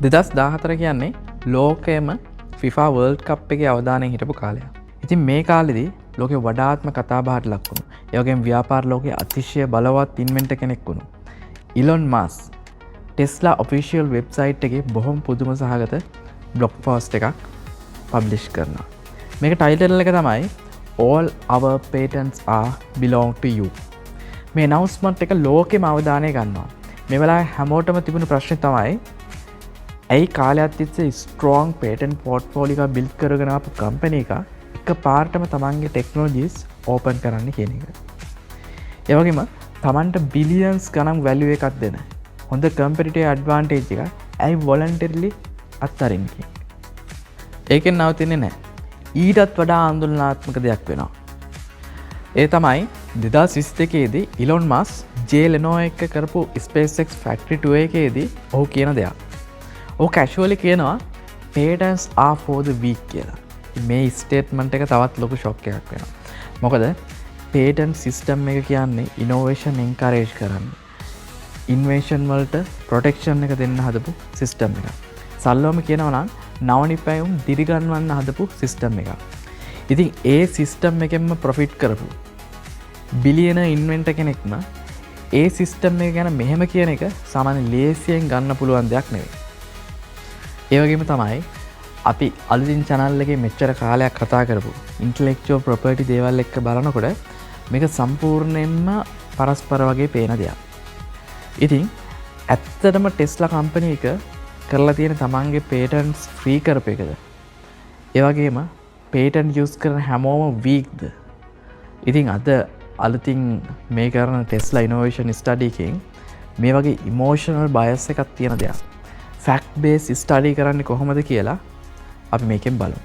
දෙදස් 14 කියන්නේ ලෝකයේම FIFA World Cup එකේ අවධානයෙන් හිටපු කාලයක්. ඉතින් මේ කාලෙදී ලෝකේ වඩාත්ම කතාබහට ලක් වුණු, ඒ වගේම ව්‍යාපාර ලෝකයේ අතිශය බලවත් ඉන්වෙන්ටර් කෙනෙක් වුණු Elon Musk Tesla official website එකේ බොහොම පුදුම සහගත බ්ලොග් පෝස්ට් එකක් පබ්ලිෂ් කරනවා. මේක ටයිටල් එක තමයි All Our Patents Are Belong to You. මේ announcement එක ලෝකෙම අවධානය ගන්නවා. මේ වෙලාවේ හැමෝටම තිබුණු ප්‍රශ්නේ තමයි ඇයි කාලයක් තිස්සේ ස්ට්‍රෝං පේටන්ට් පෝර්ට්ෆෝලියෝ එක බිල්ඩ් කරගෙන ආපු කම්පැනි එක පාර්ටම තමන්ගේ ටෙක්නොලොජිස් ඕපන් කරන්න කියන එක. ඒ වගේම තමන්ට බිලියන්ස් ගණන් වැලියු එකක් දෙන හොඳ කම්පිටිටිව් ඇඩ්වාන්ටේජ් එක ඇයි වොලන්ටරිලි අත්හරින්න කියන එක. ඒකෙන් නවතින්නේ නැහැ. ඊටත් වඩා ආందోලනාත්මක දෙයක් වෙනවා. ඒ තමයි 2022 දී ඉලොන් මස්ක් ජේ ලෙනෝ එක්ක කරපු SpaceX Factory 2 එකේදී ඔහු කියන දෙයක්. ඔහු කැෂුවලි කියනවා patents are for the weak කියලා. මේ ස්ටේට්මන්ට් එක තවත් ලොකු ෂොක් එකක් වෙනවා. මොකද patent system එක කියන්නේ innovation encourage කරන්නේ. invention වලට protection එක දෙන්න හදපු system එකක්. සල්ලෝම කියනවා නම් නවනිපැයුම් දිරිගන්වන්න හදපු system එකක්. ඉතින් ඒ system එකෙන්ම profit කරපු බිලියන ඉන්වෙන්ටර් කෙනෙක්ම ඒ system එක ගැන මෙහෙම කියන එක සාමාන්‍ය ලේසියෙන් ගන්න පුළුවන් දෙයක් නෙවෙයි. ඒ වගේම තමයි අපි අලුතින් channel එකේ මෙච්චර කාලයක් කතා කරපු intellectual property දේවල් එක්ක බලනකොට මේක සම්පූර්ණයෙන්ම පරස්පර වගේ පේන දෙයක්. ඉතින් ඇත්තටම ටෙස්ලා කම්පැනි එක කරලා තියෙන තමන්ගේ patents free කරපු එකද? ඒ වගේම patent use කරන හැමෝම weakද? ඉතින් අද අලුතින් මේ කරන ටෙස්ලා innovation study එකෙන් මේ වගේ emotional bias එකක් තියෙන දෙයක්. ෆැක්ට් බේස් ස්ටඩි කරන්නේ කොහොමද කියලා අපි මේකෙන් බලමු.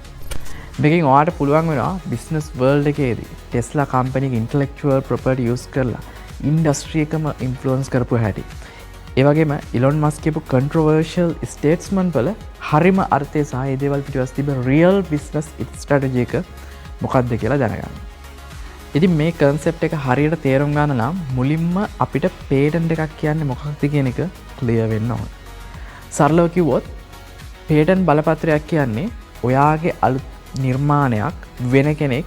මේකෙන් ඔයාලට පුළුවන් වෙනවා බිස්නස් වර්ල්ඩ් එකේදී ටෙස්ලා කම්පැනි එක ඉන්ටෙලෙක්චුවල් ප්‍රොපර්ටි යූස් කරලා ඉන්ඩස්ට්‍රි එකම ඉන්ෆ්ලුවන්ස් කරපු හැටි. ඒ වගේම ඉලොන් මස්ක් කියපු කන්ට්‍රොවර්ෂල් ස්ටේට්ස්මන්ට් වල හරිම අර්ථය සහ ඒ දේවල් පිටුවස් තිබෙන රියල් බිස්නස් ස්ට්‍රැටජි එක මොකක්ද කියලා දැනගන්න. ඉතින් මේ කන්සෙප්ට් එක හරියට තේරුම් ගන්න නම් මුලින්ම අපිට පේටන්ට් එකක් කියන්නේ මොකක්ද කියන එක ක්ලියර් වෙන්න ඕන. සරලව කිව්වොත් පේටන්ට් බලපත්‍රයක් කියන්නේ ඔයාගේ අලුත් නිර්මාණයක් වෙන කෙනෙක්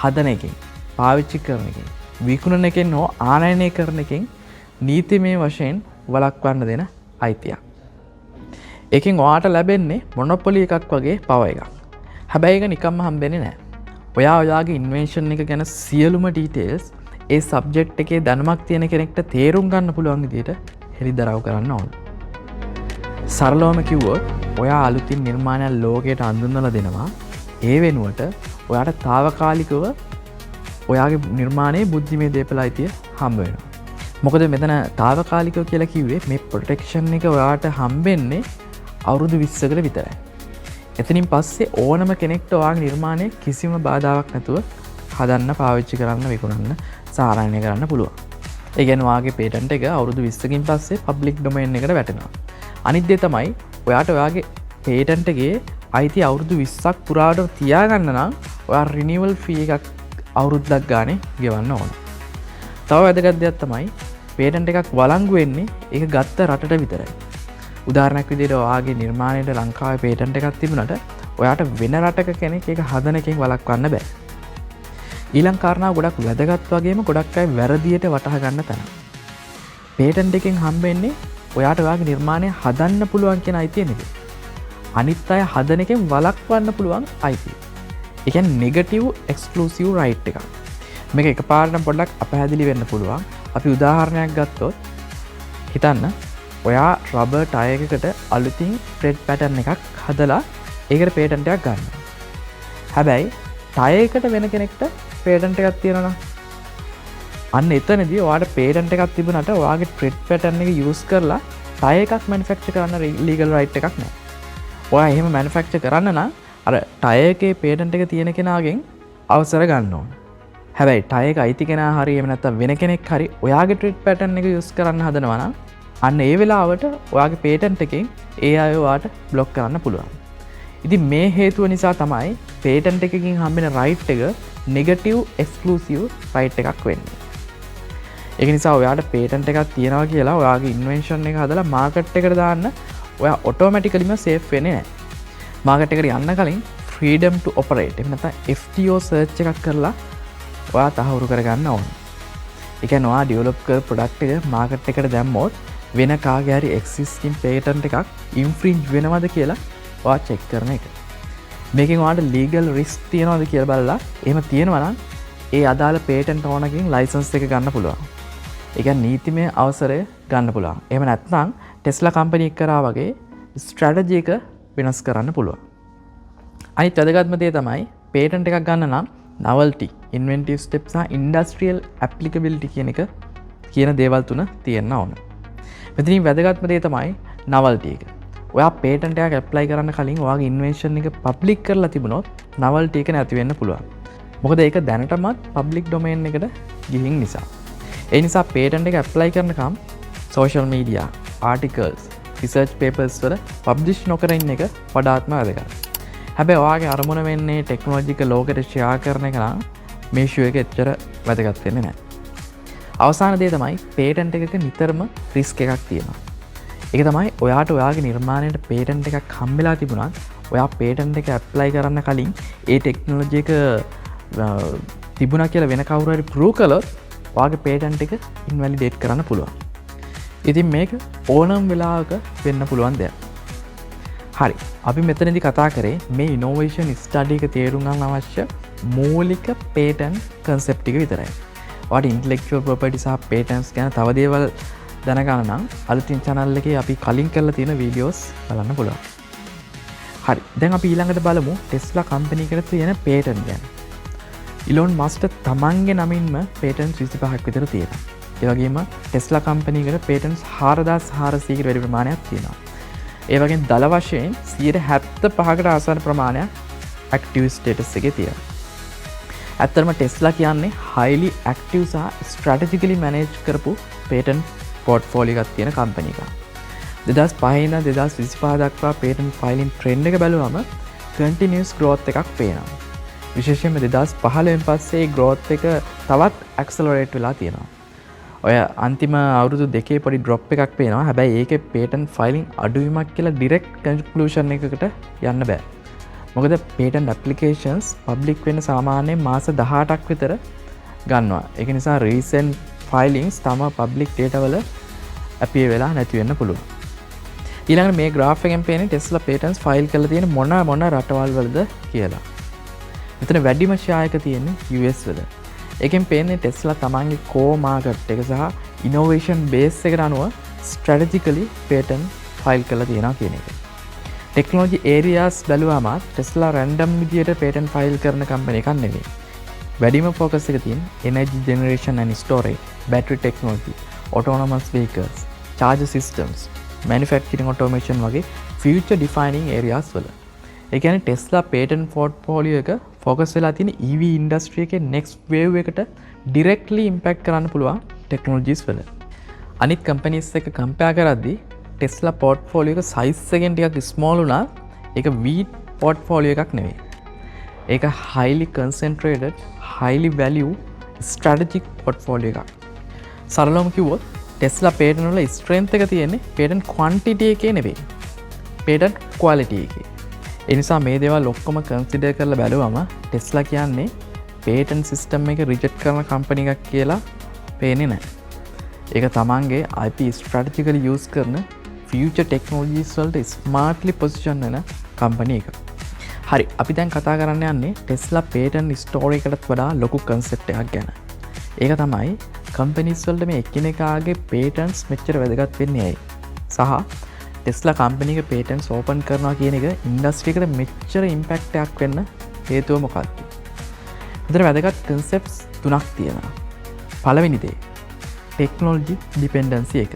හදන එකෙන්, පාවිච්චි කරන එකෙන්, විකුණන එකෙන් හෝ ආනයනය කරන එකෙන් නීතිමය වශයෙන් වළක්වන්න දෙන අයිතියක්. ඒකෙන් ඔයාට ලැබෙන්නේ මොනොපොලි එකක් වගේ පවර් එකක්. හැබැයි ඒක නිකම්ම හම්බෙන්නේ නැහැ. ඔයාගේ ඉන්වෙන්ෂන් එක ගැන සියලුම ඩීටේල්ස් ඒ සබ්ජෙක්ට් එකේ දැනුමක් තියෙන කෙනෙක්ට තේරුම් ගන්න පුළුවන් විදිහට හෙළිදරව් කරන්න ඕන. සරලවම කිව්වොත් ඔයා අලුතින් නිර්මාණයක් ලෝකයට අඳුන්වලා දෙනවා. ඒ වෙනුවට ඔයාට తాවකාලිකව ඔයාගේ නිර්මාණයේ බුද්ධිමය දේපල අයිතිය හම්බ වෙනවා. මොකද මෙතන తాවකාලිකව කියලා කිව්වේ මේ ප්‍රොටෙක්ෂන් එක ඔයාට හම්බෙන්නේ අවුරුදු 20කට විතරයි. එතනින් පස්සේ ඕනම කෙනෙක්ට ඔයාගේ නිර්මාණය කිසිම බාධාවක් නැතුව හදන්න, පාවිච්චි කරන්න, විකුණන්න, සාරායනය කරන්න පුළුවන්. ඒ කියන්නේ ඔයාගේ පේටන්ට් එක අවුරුදු 20කින් පස්සේ පබ්ලික් ඩොමේන් එකට වැටෙනවා. අනිත් දේ තමයි ඔයාට ඔයාගේ පේටන්ට් එකේ අයිති අවුරුදු 20ක් පුරාවට තියාගන්න නම් ඔයා රිනිවල් ෆී එකක් අවුරුද්දක් ගානේ ගෙවන්න ඕන. තව වැදගත් දෙයක් තමයි පේටන්ට් එකක් වළංගු වෙන්නේ ඒක ගත්ත රටට විතරයි. උදාහරණයක් විදිහට ඔයාගේ නිර්මාණයට ලංකාවේ පේටන්ට් එකක් තිබුණාට ඔයාට වෙන රටක කෙනෙක් ඒක හදන එකෙන් වළක්වන්න බෑ. ඊළඟ කාරණාව ගොඩක් වැදගත් වගේම ගොඩක් අය වැරදියට වටහා ගන්න තැන. පේටන්ට් එකෙන් හම්බෙන්නේ ඔයාට ඔයාගේ නිර්මාණය හදන්න පුළුවන් කියන අයිතිය නෙවෙයි. අනිත් අය හදන එකෙන් වළක්වන්න පුළුවන් අයිතිය. ඒ කියන්නේ නෙගටිව් එක්ස්ක්ලූසිව් රයිට් එකක්. මේක එකපාරටම පොඩ්ඩක් අපහැදිලි වෙන්න පුළුවන්. අපි උදාහරණයක් ගත්තොත් හිතන්න ඔයා රබර් ටයර් එකකට අලුතින් ට්‍රෙඩ් පැටර්න් එකක් හදලා ඒකට පේටන්ට් එකක් ගන්නවා. හැබැයි ටයර් එකට වෙන කෙනෙක්ට පේටන්ට් එකක් තියෙනවා නම් අන්න එතනදී ඔයාට පේටන්ට් එකක් තිබුණාට ඔයාගේ ට්‍රෙඩ් පැටර්න් එක යූස් කරලා ටයර් එකක් මැනුෆැක්චර් කරන්න ලීගල් රයිට් එකක් නැහැ. ඔයා එහෙම මැනුෆැක්චර් කරන්න නම් අර ටයර් එකේ පේටන්ට් එක තියෙන කෙනාගෙන් අවසර ගන්න ඕන. හැබැයි ටයර් එක අයිති කෙනා හරි එහෙම නැත්නම් වෙන කෙනෙක් හරි ඔයාගේ ට්‍රෙඩ් පැටර්න් එක යූස් කරන්න හදනවා නම් අන්න ඒ වෙලාවට ඔයාගේ පේටන්ට් එකෙන් ඒ අය ඔයාට බ්ලොක් කරන්න පුළුවන්. ඉතින් මේ හේතුව නිසා තමයි පේටන්ට් එකකින් හම්බෙන රයිට් එක නෙගටිව් එක්ස්ක්ලූසිව් රයිට් එකක් වෙන්නේ. ඒක නිසා ඔයාට පේටන්ට් එකක් තියෙනවා කියලා ඔයාගේ ඉන්වෙන්ෂන් එක හදලා මාකට් එකට දාන්න ඔයා ඔටෝමැටිකලිම සේෆ් වෙන්නේ නැහැ. මාකට් එකට යන්න කලින් freedom to operate එහෙම නැත්නම් FTO search එකක් කරලා ඔයා තහවුරු කරගන්න ඕනේ. ඒ කියන්නේ ඔයා ඩෙවලොප් කර ප්‍රොඩක්ට් එක මාකට් එකට දැම්මොත් වෙන කාගේ හරි existing patent එකක් infringe වෙනවද කියලා ඔයා check කරන එක. මේකෙන් ඔයාට legal risk තියනවද කියලා බලලා එහෙම තියෙනවා නම් ඒ අදාළ patent ownerකින් license එක ගන්න පුළුවන්. ඒ කියන්නේ නීතිමය අවසරය ගන්න පුළුවන්. එහෙම නැත්නම් Tesla company එක කරා වගේ strategy එක වෙනස් කරන්න පුළුවන්. අනිත් වැදගත්ම දේ තමයි patent එකක් ගන්න නම් novelty, inventive steps සහ industrial applicability කියන දේවල් තුන තියෙන්න ඕන. මෙතනින් වැදගත්ම දේ තමයි novelty එක. ඔයා patent එකක් apply කරන්න කලින් ඔයාගේ invention එක public කරලා තිබුණොත් novelty එක නැති වෙන්න පුළුවන්. මොකද ඒක දැනටමත් public domain එකට ගිහින් නිසා. ඒ නිසා patent එක apply කරනකම් social media, articles, research papers වල publish නොකර ඉන්න එක වඩාත්ම වැදගත්. හැබැයි ඔයාගේ අරමුණ වෙන්නේ ටෙක්නොලොජික ලෝකෙට ෂෙයා කරන එක නම් මේ ෂෝ එක එච්චර වැදගත් වෙන්නේ නැහැ. අවසාන දේ තමයි patent එකක නිතරම risk එකක් තියෙනවා. ඒක තමයි ඔයාට ඔයාගේ නිර්මාණයට patent එකක් හම්බෙලා තිබුණත් ඔයා patent එක apply කරන්න කලින් ඒ ටෙක්නොලොජි එක තිබුණා කියලා වෙන කවුරු හරි prove කළොත් ඔයාගේ patent එක invalidate කරන්න පුළුවන්. ඉතින් මේක ඕනම වෙලාවක වෙන්න පුළුවන් දෙයක්. හරි, අපි මෙතනදි කතා කරේ මේ ඉනෝවේෂන් ස්ටඩි එක තේරුම් ගන්න අවශ්‍ය මූලික patent concept ටික විතරයි. ඔයාට intellectual property සහ patents ගැන තව දේවල් දැනගන්න නම් අලුතින් channel එකේ අපි කලින් කරලා තියෙන videos බලන්න පුළුවන්. හරි, දැන් අපි ඊළඟට බලමු Tesla company එකට තියෙන patent ගැන. Elon Musk තමන්ගේ නමින්ම patents 25ක් විතර තියෙනවා. ඒ වගේම Tesla company එකට patents 4400කට වැඩි ප්‍රමාණයක් තියෙනවා. ඒ වගේම දල වශයෙන් 75කට ආසන්න ප්‍රමාණයක් active status එකේ තියෙනවා. ඇත්තටම Tesla කියන්නේ highly active සහ strategically manage කරපු patent portfolio එකක් තියෙන company එකක්. 2005 ඉඳන් 2025 දක්වා patent filing trend එක බැලුවම continuous growth එකක් පේනවා. විශේෂයෙන්ම 2015 පස්සේ growth එක තවත් accelerate වෙලා තියෙනවා. ඔය අන්තිම අවුරුදු දෙකේ පොඩි ඩ්‍රොප් එකක් පේනවා. හැබැයි ඒකේ patent filing අඩුවීමක් කියලා direct conclusion එකකට යන්න බෑ. මොකද patent applications public වෙන්න සාමාන්‍යයෙන් මාස 18ක් විතර ගන්නවා. ඒක නිසා recent filings තම public data වල appear වෙලා නැති වෙන්න පුළුවන්. ඊළඟට මේ graph එකෙන් පේන්නේ Tesla patents file කරලා තියෙන මොන රටවල් වලද කියලා. මෙතන වැඩිම share එක තියෙන්නේ US වල. එකෙන් පේන්නේ Tesla තමන්ගේ core market එක සහ innovation base එකට අනුව strategically patent file කරලා තියෙනවා කියන එක. technology areas බැලුවාම Tesla random විදියට patent file කරන company එකක් නෙවෙයි. වැඩිම focus එක තියෙන්නේ energy generation and storage, battery technology, autonomous vehicles, charge systems, manufacturing automation වගේ future defining areas වල. ඒ කියන්නේ Tesla patent portfolio එක focus වෙලා තියෙන EV industry එකේ next wave එකට directly impact කරන්න පුළුවන් technologies වල. අනිත් companies එක compare කරද්දී Tesla portfolio එක size එකෙන් ටිකක් small වුණා. ඒක weak portfolio එකක් නෙවෙයි. ඒක highly concentrated, highly value strategic portfolio එකක්. සරලවම කිව්වොත් Tesla patent වල strength එක තියෙන්නේ patent quantity එකේ නෙවෙයි. patent quality එකේ. ඒ නිසා මේ දේවල් ඔක්කොම කන්සිඩර් කරලා බැලුවම Tesla කියන්නේ patent system එක රිජෙක්ට් කරන company එකක් කියලා පේන්නේ නැහැ. ඒක තමන්ගේ IP strategically use කරන future technologies වලට smartly position වෙන company එකක්. හරි, අපි දැන් කතා කරන්න යන්නේ Tesla patent story එකටත් වඩා ලොකු concept එකක් ගැන. ඒක තමයි companies වලට මේ එකිනෙකාගේ patents මෙච්චර වැදගත් වෙන්නේ ඇයි? සහ Tesla company එක patents open කරනවා කියන එක industry එකට මෙච්චර impact එකක් වෙන්න හේතුව මොකක්ද? මෙතන වැදගත් concepts තුනක් තියෙනවා. පළවෙනි දේ technology dependency එක.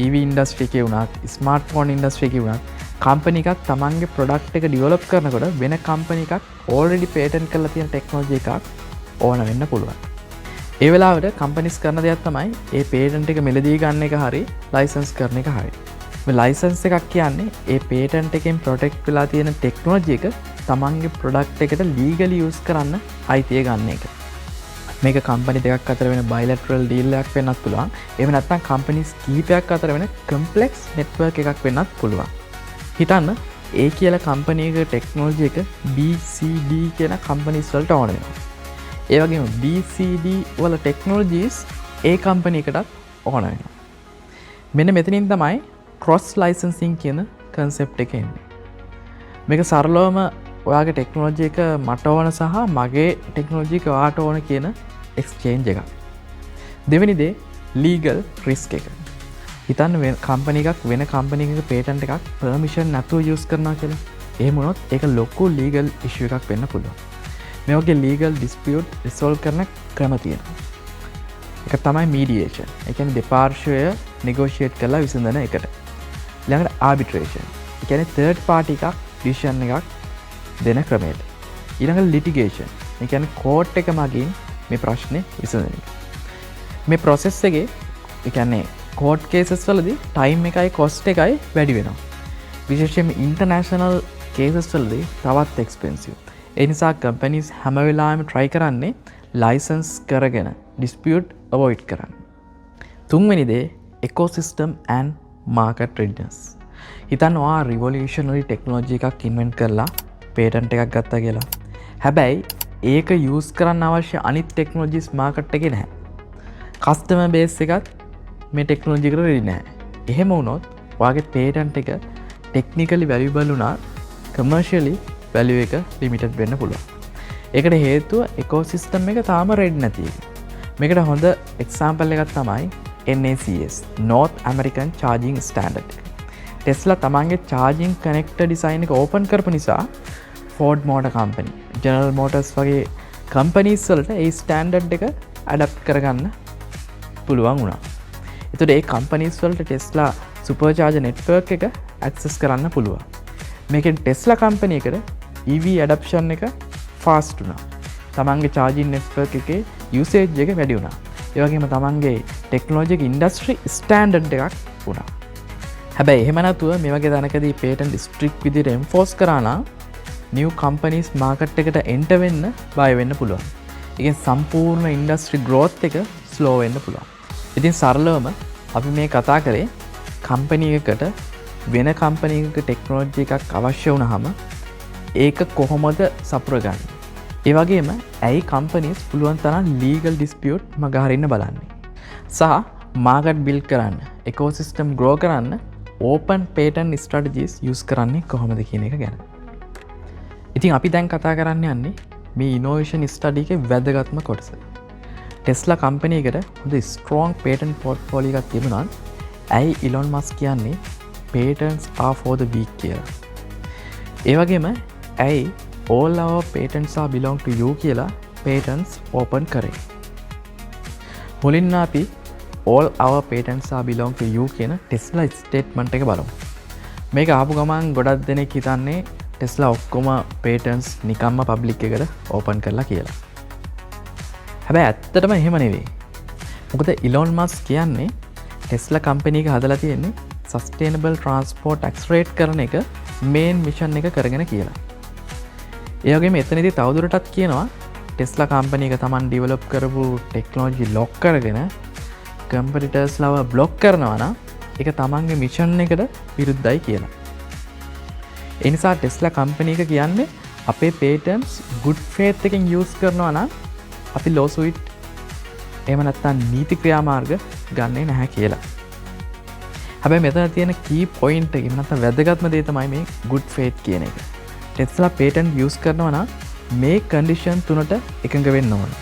EV industry එකේ වුණත්, smartphone industry එකේ වුණත් company එකක් තමන්ගේ product එක develop කරනකොට වෙන company එකක් already patent කරලා තියෙන technology එකක් ඕන වෙන්න පුළුවන්. ඒ වෙලාවට companies කරන දෙයක් තමයි ඒ patent එක මෙලදී ගන්න එක හරි license කරන එක හරි. මේ license එකක් කියන්නේ ඒ patent එකෙන් protect වෙලා තියෙන technology එක තමන්ගේ product එකට legally use කරන්න අයිතිය ගන්න එක. මේක කම්පනි දෙකක් අතර වෙන බයිලැටරල් ඩීල් එකක් වෙන්නත් පුළුවන්. එහෙම නැත්නම් කම්පනිස් කීපයක් අතර වෙන කම්ප්ලෙක්ස් නෙට්වර්ක් එකක් වෙන්නත් පුළුවන්. හිතන්න A කියලා කම්පනි එකක ටෙක්නොලොජි එක BCD කියන කම්පනිස් වලට ඕන වෙනවා. ඒ වගේම BCD වල ටෙක්නොලොජිස් A කම්පනි එකටත් ඕන වෙනවා. මෙන්න මෙතනින් තමයි ක්‍රොස් ලයිසන්සිං කියන කන්සෙප්ට් එක එන්නේ. මේක සරලවම ඔයාගේ ටෙක්නොලොජි එක මට ඕන සහ මගේ ටෙක්නොලොජි එක ඔයාට ඕන කියන එක්ස්චේන්ජ් එකක්. දෙවෙනි දේ ලීගල් රිස්ක් එක. හිතන්න කම්පනි එකක් වෙන කම්පනි එකක පේටන්ට් එකක් පර්මිෂන් නැතුව යූස් කරනවා කියලා. එහෙම වුණොත් ඒක ලොකු ලීගල් ඉෂුව එකක් වෙන්න පුළුවන්. මේ වගේ ලීගල් ඩිස්පියුට් රිසෝල්ව් කරන ක්‍රම තියෙනවා. එක තමයි මීඩියේෂන්. ඒ කියන්නේ දෙපාර්ශ්වය නෙගෝෂিয়েට් කරලා විසඳන එකට. ඊළඟට ආබිට්‍රේෂන්. ඒ කියන්නේ තර්ඩ් පාර්ටි එකක් ඩිසිෂන් එකක් දෙන ක්‍රමයට. ඊළඟට ලිටිගේෂන්. ඒ කියන්නේ කෝට් එක මගින් මේ ප්‍රශ්නේ විසඳන එක. මේ ප්‍රොසෙස් එකේ ඒ කියන්නේ කෝට් කේසස් වලදී ටයිම් එකයි කොස්ට් එකයි වැඩි වෙනවා. විශේෂයෙන්ම ඉන්ටර්නැෂනල් කේසස් වලදී තවත් එක්ස්පෙන්සිව්. ඒ නිසා කම්පනීස් හැම වෙලාවෙම try කරන්නේ ලයිසන්ස් කරගෙන ඩිස්පියුට් අවොයිඩ් කරන්න. තුන්වෙනි දේ ecosystem and market readiness. හිතන්න ඔයා රිවොලියුෂනරි ටෙක්නොලොජි එකක් ඉන්වෙන්ට් කරලා පේටන්ට් එකක් ගත්තා කියලා. හැබැයි ඒක යූස් කරන්න අවශ්‍ය අනිත් ටෙක්නොලොජිස් මාකට් එකේ නැහැ. කස්ටමර් බේස් එකත් මේ ටෙක්නොලොජි එකට රෙඩි නැහැ. එහෙම වුණොත් ඔයාගේ පේටන්ට් එක ටෙක්නිකලි වැලියබල් වුණා කමර්ෂියලි වැලියු එක ලිමිටඩ් වෙන්න පුළුවන්. ඒකට හේතුව ඉකෝසිස්ටම් එක තාම රෙඩි නැති එක. මේකට හොඳ එක්සාම්පල් එකක් තමයි NACS North American Charging Standard එක. ටෙස්ලා තමන්ගේ charging connector design එක ඕපන් කරපු නිසා Ford Motor Company, General Motors වගේ companies වලට ඒ standard එක adapt කරගන්න පුළුවන් වුණා. එතකොට ඒ companies වලට ටෙස්ලා supercharger network එක access කරන්න පුළුවන්. මේකෙන් ටෙස්ලා company එකට EV adoption එක fast වුණා. තමන්ගේ charging network එකේ usage එක වැඩි වුණා. ඒ වගේම තමන්ගේ technology industry standard එකක් වුණා. හැබැයි එහෙම නැතුව මේ වගේ තැනකදී patent strict විදිහට enforce කරා නම් new companies market එකට enter වෙන්න බය වෙන්න පුළුවන්. ඒකෙන් සම්පූර්ණ industry growth එක slow වෙන්න පුළුවන්. ඉතින් සරලවම අපි මේ කතා කරේ company එකකට වෙන company එකක technology එකක් අවශ්‍ය වුණාම ඒක කොහොමද සපුරගන්නේ? ඒ වගේම ඇයි companies පුළුවන් තරම් legal dispute මගහරින්න බලන්නේ? සහ market build කරන්න, ecosystem grow කරන්න open patent strategies use කරන්නේ කොහොමද කියන එක ගැන. ඉතින් අපි දැන් කතා කරන්න යන්නේ මේ innovation study එකේ වැදගත්ම කොටස. Tesla company එකට හොඳ strong patent portfolio එකක් තිබුණා. ඇයි Elon Musk කියන්නේ patents are for the weak කියලා? ඒ වගේම ඇයි all our patents are belong to you කියලා patents open කරේ? මුලින්ම අපි all our patents are belong to you කියන Tesla statement එක බලමු. මේක ආපු ගමන් ගොඩක් දෙනෙක් හිතන්නේ Tesla ඔක්කොම patents නිකම්ම public එකට open කරලා කියලා. හැබැයි ඇත්තටම එහෙම නෙවෙයි. මොකද Elon Musk කියන්නේ Tesla company එක හදලා තියෙන්නේ sustainable transport accelerate කරන එක main mission එක කරගෙන කියලා. ඒ වගේම එතනදී තවදුරටත් කියනවා Tesla company එක තමන් develop කරපු technology lock කරගෙන competitors ලව block කරනවා නම් ඒක තමන්ගේ mission එකට විරුද්ධයි කියලා. ඒ නිසා Tesla company එක කියන්නේ අපේ patents good faith එකෙන් use කරනවා නම් අපි lawsuit එහෙම නැත්නම් නීති ක්‍රියාමාර්ග ගන්නෙ නැහැ කියලා. හැබැයි මෙතන තියෙන key point එක නැත්නම් වැදගත්ම දේ තමයි මේ good faith කියන එක. Tesla patent use කරනවා නම් මේ condition තුනට එකඟ වෙන්න ඕන.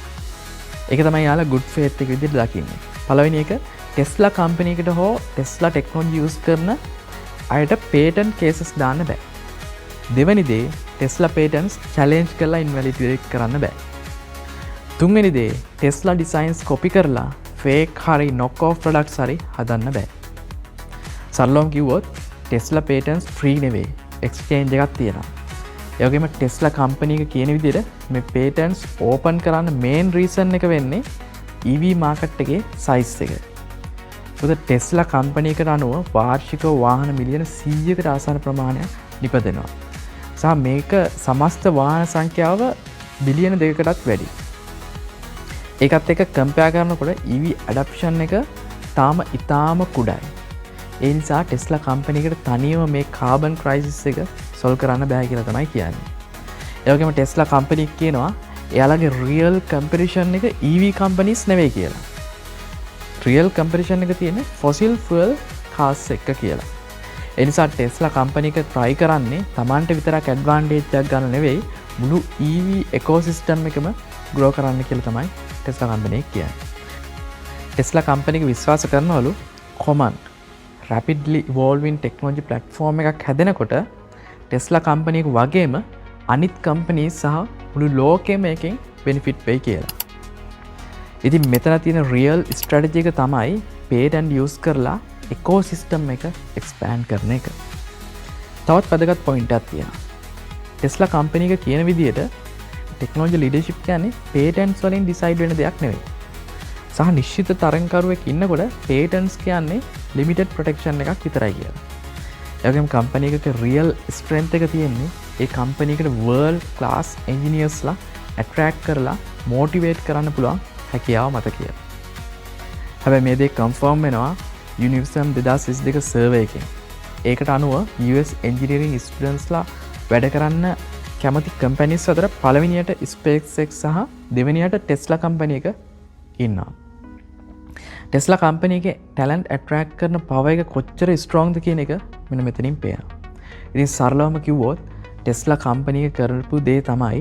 ඒක තමයි යාලා good faith එක විදිහට දකින්නේ. පළවෙනි එක Tesla company එකට හෝ Tesla technology use කරන අයට patent cases දාන්න බෑ. දෙවෙනි දේ Tesla patents challenge කරලා invalidate කරන්න බෑ. තුන්වෙනි දේ Tesla designs copy කරලා fake හරි knock off products හරි හදන්න බෑ. සරලවම කිව්වොත් Tesla patents free නෙවෙයි. exchange එකක් තියෙනවා. ඒ වගේම Tesla company එක කියන විදිහට මේ patents open කරන්න main reason එක වෙන්නේ EV market එකේ size එක. මොකද Tesla company එකට අනුව වාර්ෂිකව වාහන මිලියන 100කට ආසන්න ප්‍රමාණයක් නිපදෙනවා. සහ මේක සමස්ත වාහන සංඛ්‍යාව බිලියන 2කටත් වැඩි. ඒකත් එක කම්පෙයාර් කරනකොට EV ඇඩොප්ෂන් එක තාම ඉතාම කුඩායි. ඒ නිසා ටෙස්ලා කම්පැනි එකට තනියම මේ කාබන් ක්‍රයිසිස් එක සොල්ව් කරන්න බෑ කියලා තමයි කියන්නේ. ඒ වගේම ටෙස්ලා කම්පැනි කියනවා එයාලගේ රියල් කම්පිටිෂන් එක EV කම්පැනිස් නෙවෙයි කියලා. රියල් කම්පිටිෂන් එක තියෙන්නේ ෆොසිල් ෆුවල් කාර්ස් එක කියලා. ඒ නිසා ටෙස්ලා කම්පැනි එක try කරන්නේ Tamanට විතරක් ඇඩ්වාන්ටේජ් එකක් ගන්න නෙවෙයි මුළු EV ඉකෝසිස්ටම් එකම grow කරන්න කියලා තමයි ටෙස්ලා කම්පැනි එක කියන්නේ. ටෙස්ලා කම්පැනි එක විශ්වාස කරනවලු common rapidly evolving technology platform එකක් හැදෙනකොට ටෙස්ලා කම්පැනි එක වගේම අනිත් කම්පැනිස් සහ මුළු ලෝකෙම එකෙන් benefit වෙයි කියලා. ඉතින් මෙතන තියෙන රියල් ස්ට්‍රැටජි එක තමයි patent use කරලා ඉකෝසිස්ටම් එක expand කරන එක. තවත් වැදගත් පොයින්ට් එකක් තියෙනවා. ටෙස්ලා කම්පැනි එක කියන විදිහට ටෙක්නොලොජි ලීඩර්ෂිප් කියන්නේ patents වලින් decide වෙන දෙයක් නෙවෙයි. සහ නිශ්චිත තරඟකරුවෙක් ඉන්නකොට patents කියන්නේ limited protection එකක් විතරයි කියලා. ඒ වගේම කම්පැනි එකක රියල් ස්ට්‍රෙන්ත් එක තියෙන්නේ ඒ කම්පැනි එකට world class engineersලා attract කරලා motivate කරන්න පුළුවන් හැකියාව මත කියලා. හැබැයි මේ දේ confirm වෙනවා Universum 2022 survey එකෙන්. ඒකට අනුව US engineering studentsලා වැඩ කරන්න කැමති companies අතර පළවෙනියට SpaceX සහ දෙවෙනියට Tesla company එක ඉන්නවා. Tesla company එකේ talent attract කරන power එක කොච්චර strong ද කියන එක මෙන්න මෙතනින් පේනවා. ඉතින් සරලවම කිව්වොත් Tesla company එක කරපු දේ තමයි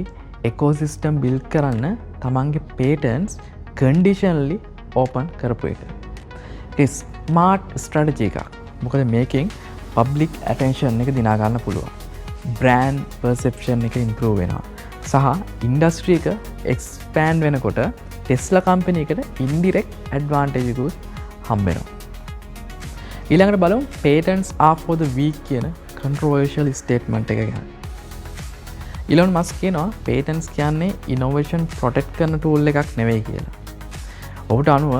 ecosystem build කරන්න තමන්ගේ patents conditionally open කරපු එක. ඒක smart strategy එකක්. මොකද මේකෙන් public attention එක දිනා ගන්න පුළුවන්. brand perception එක improve වෙනවා. සහ industry එක expand වෙනකොට Tesla company එකට indirect advantage එකක් හම්බ වෙනවා. ඊළඟට බලමු patents are for the weak කියන controversial statement එක ගැන. Elon Musk කියනවා patents කියන්නේ innovation protect කරන tool එකක් නෙවෙයි කියලා. ඔහුට අනුව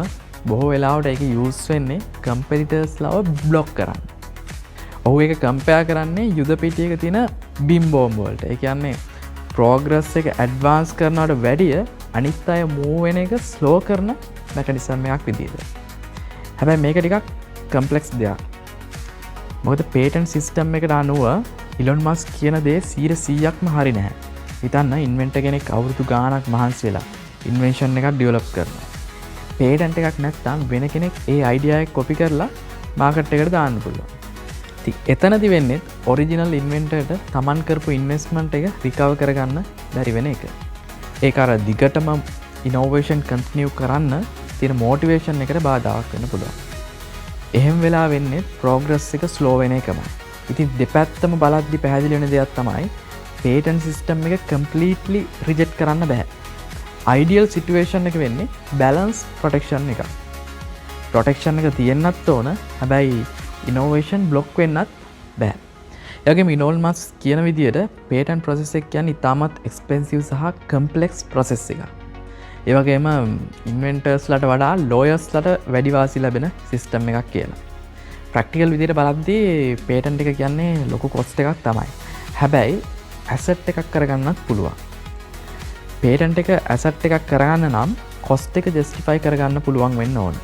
බොහෝ වෙලාවට ඒක use වෙන්නේ competitors ලව block කරන්න. ඔහු ඒක compare කරන්නේ යුද පිටියක තියෙන beam bomb වලට. ඒ කියන්නේ progress එක advance කරනවට වැඩිය අනිත් අය move වෙන එක slow කරන mechanism එකක් විදිහට. හැබැයි මේක ටිකක් complex දෙයක්. මොකද patent system එකට අනුව Elon Musk කියන දේ 100%ක්ම හරි නැහැ. හිතන්න ඉන්වෙන්ටර් කෙනෙක් අවුරුදු ගාණක් මහන්සි වෙලා ඉන්වෙන්ෂන් එකක් ඩෙවලොප් කරනවා. patent එකක් නැත්නම් වෙන කෙනෙක් ඒ අයිඩියා එක කොපි කරලා මාකට් එකට දාන්න පුළුවන්. ඉතින් එතනදි වෙන්නේ ඔරිජිනල් ඉන්වෙන්ටර්ට තමන් කරපු ඉන්වෙස්ට්මන්ට් එක රිකවර් කරගන්න බැරි වෙන එක. ඒක අර දිගටම ඉනෝවේෂන් කන්ටිනියු කරන්න තියෙන මොටිවේෂන් එකට බාධාවක් වෙන්න පුළුවන්. එහෙම වෙලා වෙන්නේ ප්‍රෝග්‍රස් එක ස්ලෝ වෙන එකමයි. ඉතින් දෙපැත්තම බලද්දි පැහැදිලි වෙන දෙයක් තමයි patent system එක completely reject කරන්න බෑ. ideal situation එක වෙන්නේ balance protection එක. protection එක තියෙන්නත් ඕන. හැබැයි innovation block වෙන්නත් බෑ. ඒ වගේම Elon Musk කියන විදිහට patent process එක කියන්නේ ඉතාමත් expensive සහ complex process එකක්. ඒ වගේම inventors ලට වඩා lawyers ලට වැඩි වාසි ලැබෙන system එකක් කියලා. ප්‍රැක්ටිකල් විදිහට බලද්දී patent එක කියන්නේ ලොකු cost එකක් තමයි. හැබැයි asset එකක් කරගන්නත් පුළුවන්. patent එක asset එකක් කරගන්න නම් cost එක justify කරගන්න පුළුවන් වෙන්න ඕන.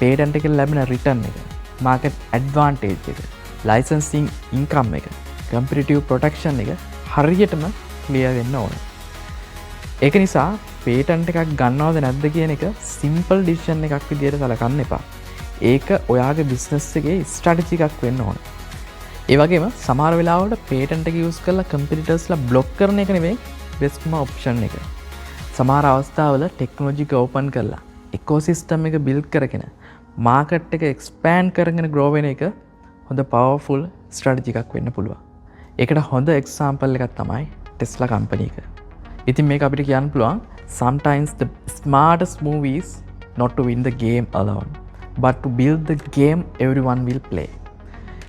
patent එකෙන් ලැබෙන return එක, market advantage එක, licensing income එක, competitive protection එක හරියටම clear වෙන්න ඕන. ඒක නිසා patent එකක් ගන්නවද නැද්ද කියන එක simple decision එකක් විදිහට සලකන්න එපා. ඒක ඔයාගේ බිස්නස් එකේ ස්ට්‍රැටජි එකක් වෙන්න ඕන. ඒ වගේම සමහර වෙලාවට patent එක use කරලා competitorsලා block කරන එක නෙවෙයි bestම option එක. සමහර අවස්ථාවල technology එක open කරලා ecosystem එක build කරගෙන market එක expand කරගෙන grow වෙන එක හොඳ powerful strategy එකක් වෙන්න පුළුවන්. ඒකට හොඳ example එකක් තමයි Tesla company එක. ඉතින් මේක අපිට කියන්න පුළුවන් sometimes the smartest move is not to win the game alone but to build the game everyone will play.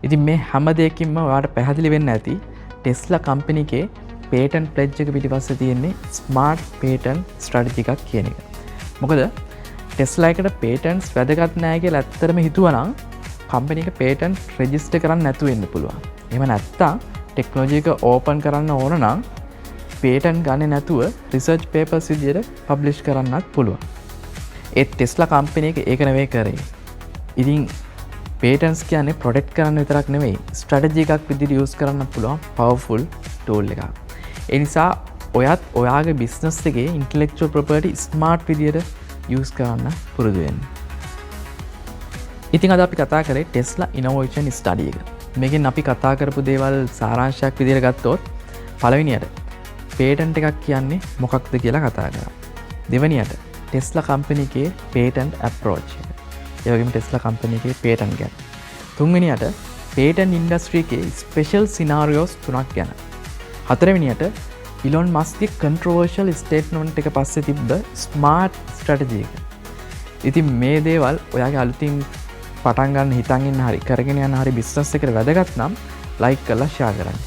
ඉතින් මේ හැම දෙයකින්ම ඔයාලට පැහැදිලි වෙන්න ඇති Tesla company එකේ patent pledge එක පිටිපස්සේ තියෙන්නේ smart patent strategy එකක් කියන එක. මොකද Tesla එකට patents වැදගත් නැහැ කියලා ඇත්තටම හිතුවනම් company එක patent register කරන්න නැතුව ඉන්න පුළුවන්. එහෙම නැත්තම් technology එක open කරන්න ඕන නම් පේටන් ගන්න නැතුව රිසර්ච් පේපර්ස් විදියට පබ්ලිෂ් කරන්නත් පුළුවන්. ඒත් ටෙස්ලා කම්පැනි එක ඒක නෙවෙයි කරේ. ඉතින් පේටන්ස් කියන්නේ ප්‍රොටෙක්ට් කරන්න විතරක් නෙවෙයි ස්ට්‍රැටජි එකක් විදිහට යූස් කරන්න පුළුවන් පවර්ෆුල් ටූල් එකක්. ඒ නිසා ඔයත් ඔයාගේ බිස්නස් එකේ ඉන්ටෙලෙක්චුවල් ප්‍රොපර්ටි ස්මාර්ට් විදියට යූස් කරන්න පුරුදු වෙන්න. ඉතින් අද අපි කතා කරේ ටෙස්ලා ඉනෝවේෂන් ස්ටඩි එක. මේකෙන් අපි කතා කරපු දේවල් සාරාංශයක් විදියට ගත්තොත් පළවෙනියට පේටන්ට් එකක් කියන්නේ මොකක්ද කියලා කතා කරා. දෙවෙනියට ටෙස්ලා කම්පැනි එකේ පේටන්ට් අප්‍රෝච් එක. ඒ වගේම ටෙස්ලා කම්පැනි එකේ පේටන්ට් ගැන. තුන්වෙනියට පේටන්ට් ඉන්ඩස්ට්‍රි එකේ ස්පෙෂල් සිනාරියෝස් 3ක් ගැන. හතරවෙනියට ඉලොන් මස්ක්ගේ කන්ට්‍රෝවර්ෂල් ස්ටේට්මන්ට් එක පස්සේ තිබ්බ ස්මාර්ට් ස්ට්‍රැටජි එක. ඉතින් මේ දේවල් ඔයාගේ අලුතින් පටන් ගන්න හිතන් ඉන්න හරි කරගෙන යන හරි බිස්නස් එකට වැදගත් නම් ලයික් කරලා ෂෙයා කරන්න.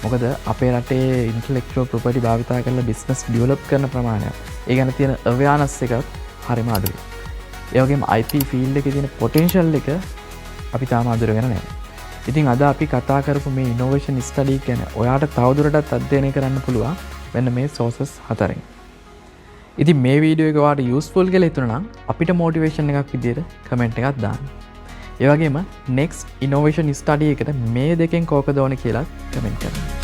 මොකද අපේ රටේ ඉන්ටෙලෙක්චුවල් ප්‍රොපර්ටි භාවිතා කරලා බිස්නස් ඩෙවලොප් කරන ප්‍රමාණය ඒ ගැන තියෙන අවයානස් එකත් හරිම අඩුයි. ඒ වගේම IP ෆීල්ඩ් එකේ තියෙන පොටෙන්ෂල් එක අපි තාම අඳුරගෙන නැහැ. ඉතින් අද අපි කතා කරපු මේ ඉනෝවේෂන් ස්ටඩි ගැන ඔයාට තවදුරටත් අධ්‍යයනය කරන්න පුළුවන් මෙන්න මේ සෝසස් 4න්. ඉතින් මේ වීඩියෝ එක ඔයාලට යූස්ෆුල් කියලා හිතුණා නම් අපිට මොටිවේෂන් එකක් විදියට කමෙන්ට් එකක් දාන්න. ඒ වගේම next innovation study එකට මේ දෙකෙන් කෝකද ඕනේ කියලා කමෙන්ට් කරන්න.